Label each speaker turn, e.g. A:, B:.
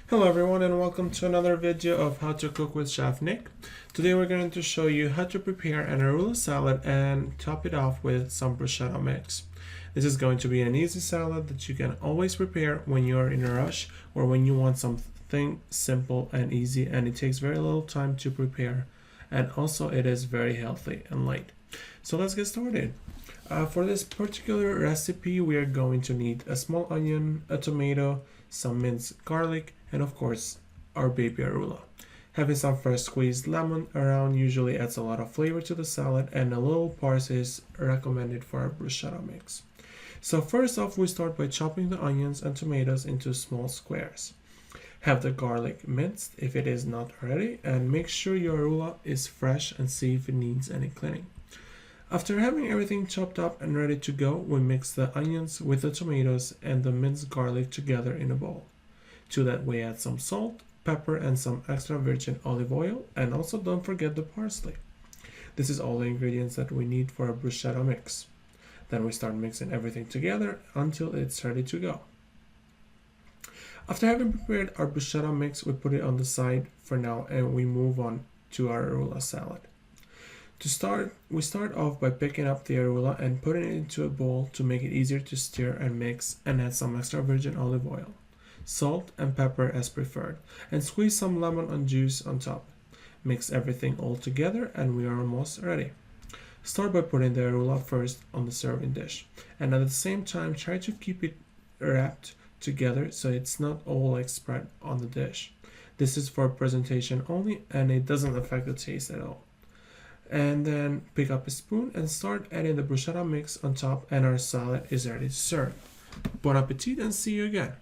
A: Hello everyone and welcome to another video of how to cook with Chef Nick. Today we're going to show you how to prepare an arugula salad and top it off with some bruschetta mix. This is going to be an easy salad that you can always prepare when you're in a rush or when you want something simple and easy, and it takes very little time to prepare, and also it is very healthy and light. So let's get started. For this particular recipe we are going to need a small onion, a tomato, some minced garlic, and of course our baby arugula. Having some fresh squeezed lemon around usually adds a lot of flavor to the salad, and a little parsley is recommended for our bruschetta mix. So first off, we start by chopping the onions and tomatoes into small squares. Have the garlic minced if it is not already, and make sure your arugula is fresh and see if it needs any cleaning. After having everything chopped up and ready to go, we mix the onions with the tomatoes and the minced garlic together in a bowl. To that we add some salt, pepper, and some extra virgin olive oil, and also don't forget the parsley. This is all the ingredients that we need for a bruschetta mix. Then we start mixing everything together until it's ready to go. After having prepared our bruschetta mix, we put it on the side for now and we move on to our arugula salad. To start, we start off by picking up the arugula and putting it into a bowl to make it easier to stir and mix, and add some extra virgin olive oil, salt and pepper as preferred, and squeeze some lemon juice on top. Mix everything all together and we are almost ready. Start by putting the arugula first on the serving dish, and at the same time try to keep it wrapped together so it's not all like spread on the dish. This is for presentation only and it doesn't affect the taste at all. And then pick up a spoon and start adding the bruschetta mix on top, and our salad is ready to serve. Bon appetit and see you again.